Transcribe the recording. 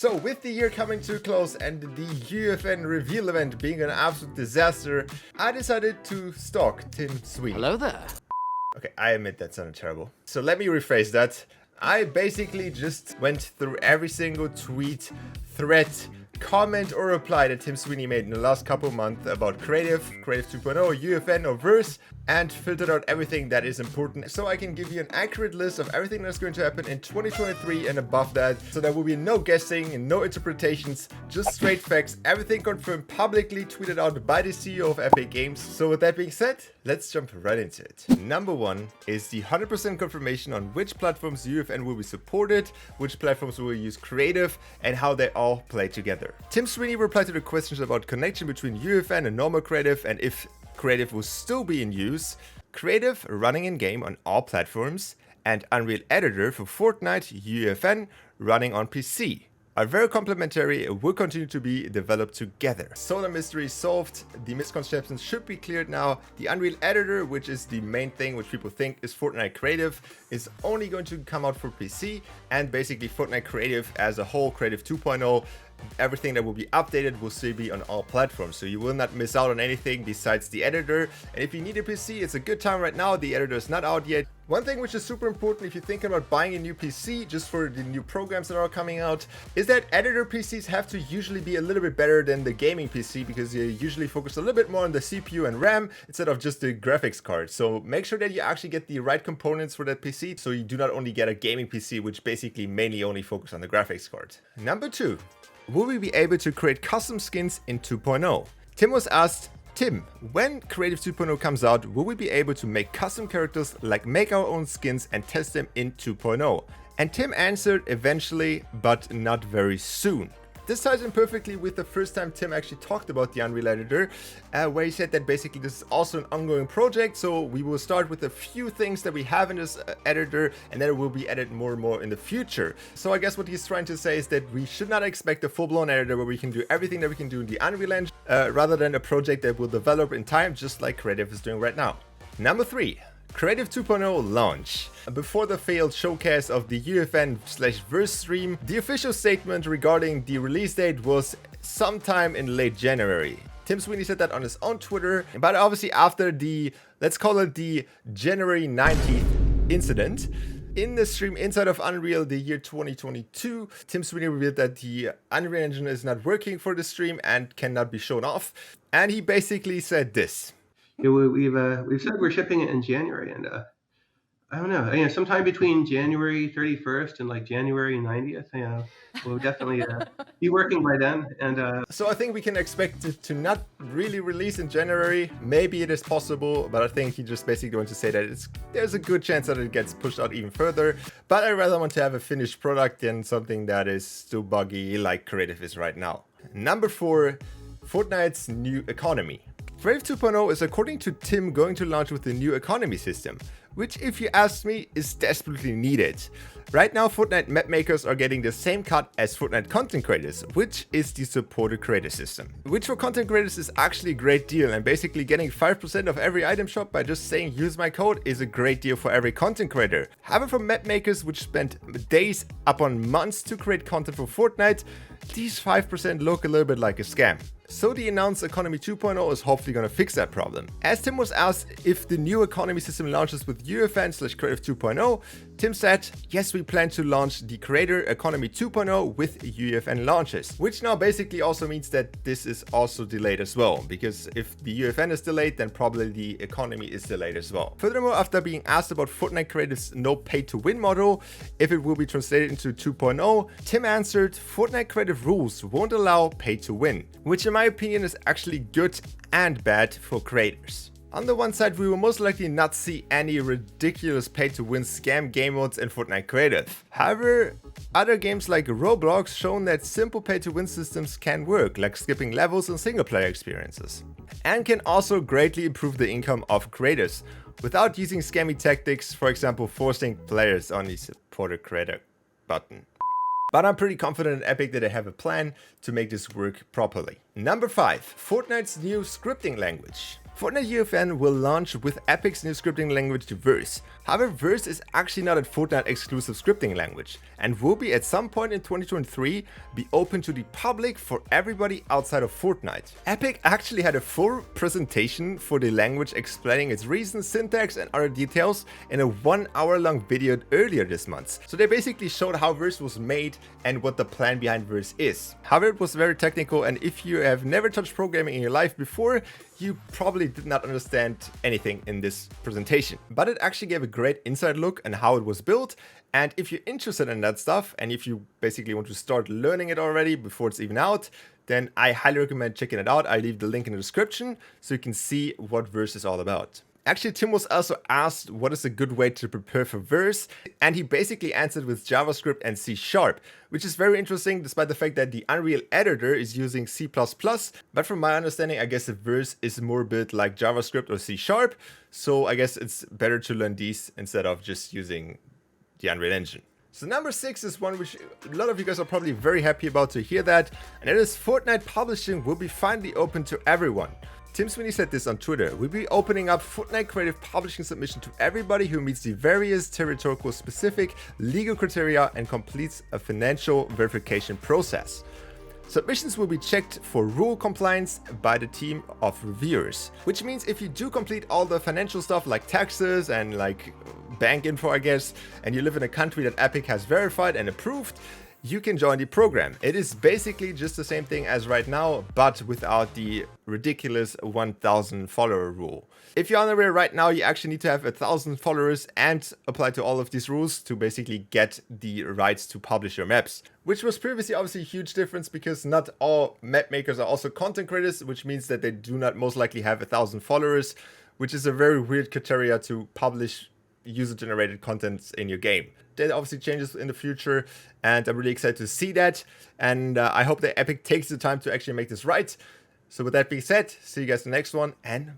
So with the year coming to a close and the Uefn reveal event being an absolute disaster, I decided to stalk Tim Sweeney. Hello there. Okay, I admit that sounded terrible. So let me rephrase that. I basically just went through every single tweet, thread, comment or reply that Tim Sweeney made in the last couple of months about Creative 2.0, Uefn or Verse, and filtered out everything that is important so I can give you an accurate list of everything that's going to happen in 2023 and above that, so there will be no guessing and no interpretations, just straight facts, everything confirmed, publicly tweeted out by the CEO of Epic Games. So with that being said, let's jump right into it. Number one is the 100% confirmation on which platforms Uefn will be supported, which platforms will use Creative, and how they all play together. Tim Sweeney replied to the questions about connection between Uefn and normal Creative and if Creative will still be in use, Creative running in-game on all platforms, and Unreal Editor for Fortnite Uefn running on PC. Are very complementary and will continue to be developed together. Solar mystery solved, the misconceptions should be cleared now. The Unreal Editor, which is the main thing which people think is Fortnite Creative, is only going to come out for PC, and basically Fortnite Creative as a whole, Creative 2.0, everything that will be updated will still be on all platforms, so you will not miss out on anything besides the editor. And if you need a PC, it's a good time right now. The editor is not out yet. One thing which is super important if you're thinking about buying a new PC just for the new programs that are coming out is that editor PCs have to usually be a little bit better than the gaming PC, because you usually focus a little bit more on the CPU and RAM instead of just the graphics card. So make sure that you actually get the right components for that PC, so you do not only get a gaming PC which basically mainly only focus on the graphics card. Number two, will we be able to create custom skins in 2.0? Tim was asked, Tim, when Creative 2.0 comes out, will we be able to make custom characters, like make our own skins and test them in 2.0? And Tim answered, eventually, but not very soon. This ties in perfectly with the first time Tim actually talked about the Unreal Editor, where he said that basically this is also an ongoing project, so we will start with a few things that we have in this editor, and then it will be added more and more in the future. So I guess what he's trying to say is that we should not expect a full-blown editor where we can do everything that we can do in the Unreal Engine, rather than a project that will develop in time, just like Creative is doing right now. Number three. Creative 2.0 launch. Before the failed showcase of the Uefn/Verse stream, the official statement regarding the release date was sometime in late January. Tim Sweeney said that on his own Twitter, but obviously after the, let's call it the January 19th incident. In the stream inside of Unreal the year 2022, Tim Sweeney revealed that the Unreal Engine is not working for the stream and cannot be shown off. And he basically said this. Yeah, we've said we're shipping it in January, and I don't know. Sometime between January 31st and like January 90th. We'll definitely be working by then. And so I think we can expect it to not really release in January. Maybe it is possible, but I think he just basically going to say that there's a good chance that it gets pushed out even further. But I rather want to have a finished product than something that is still buggy like Creative is right now. Number four, Fortnite's new economy. Creative 2.0 is, according to Tim, going to launch with the new economy system, which, if you ask me, is desperately needed. Right now, Fortnite map makers are getting the same cut as Fortnite content creators, which is the supported creator system. Which for content creators is actually a great deal, and basically getting 5% of every item shop by just saying use my code is a great deal for every content creator. However, for map makers which spent days upon months to create content for Fortnite, these 5% look a little bit like a scam. So the announced Economy 2.0 is hopefully going to fix that problem. As Tim was asked if the new economy system launches with Uefn/Creative 2.0, Tim said, yes, we plan to launch the Creator Economy 2.0 with Uefn launches. Which now basically also means that this is also delayed as well, because if the Uefn is delayed, then probably the economy is delayed as well. Furthermore, after being asked about Fortnite Creative's no pay-to-win model, if it will be translated into 2.0, Tim answered, Fortnite Creative rules won't allow pay-to-win, which in my opinion is actually good and bad for creators. On the one side, we will most likely not see any ridiculous pay-to-win scam game modes in Fortnite Creative. However, other games like Roblox shown that simple pay-to-win systems can work, like skipping levels and single-player experiences, and can also greatly improve the income of creators without using scammy tactics, for example forcing players on the supported creator button. But I'm pretty confident in Epic that they have a plan to make this work properly. Number 5. Fortnite's new scripting language. Fortnite Uefn will launch with Epic's new scripting language Verse. However, Verse is actually not a Fortnite exclusive scripting language and will be at some point in 2023 be open to the public for everybody outside of Fortnite. Epic actually had a full presentation for the language explaining its reasons, syntax and other details in a 1 hour long video earlier this month. So they basically showed how Verse was made and what the plan behind Verse is. However, it was very technical, and if you have never touched programming in your life before, you probably did not understand anything in this presentation. But it actually gave a great inside look on how it was built, and if you're interested in that stuff, and if you basically want to start learning it already before it's even out, then I highly recommend checking it out. I leave the link in the description so you can see what Verse is all about. Actually, Tim was also asked what is a good way to prepare for Verse, and he basically answered with JavaScript and C#, which is very interesting despite the fact that the Unreal editor is using C++, but from my understanding, I guess the Verse is more built like JavaScript or C#, so I guess it's better to learn these instead of just using the Unreal Engine. So number 6 is one which a lot of you guys are probably very happy about to hear that, and it is Fortnite publishing will be finally open to everyone. Tim Sweeney said this on Twitter: "We'll be opening up Fortnite Creative publishing submission to everybody who meets the various territorial specific legal criteria and completes a financial verification process. Submissions will be checked for rule compliance by the team of reviewers, which means if you do complete all the financial stuff like taxes and like bank info, I guess, and you live in a country that Epic has verified and approved, you can join the program. It is basically just the same thing as right now, but without the ridiculous 1,000 follower rule. If you're unaware, right now you actually need to have 1,000 followers and apply to all of these rules to basically get the rights to publish your maps, which was previously obviously a huge difference because not all map makers are also content creators, which means that they do not most likely have 1,000 followers, which is a very weird criteria to publish user-generated content in your game. That obviously changes in the future, and I'm really excited to see that, and I hope that Epic takes the time to actually make this right. So with that being said, see you guys in the next one, and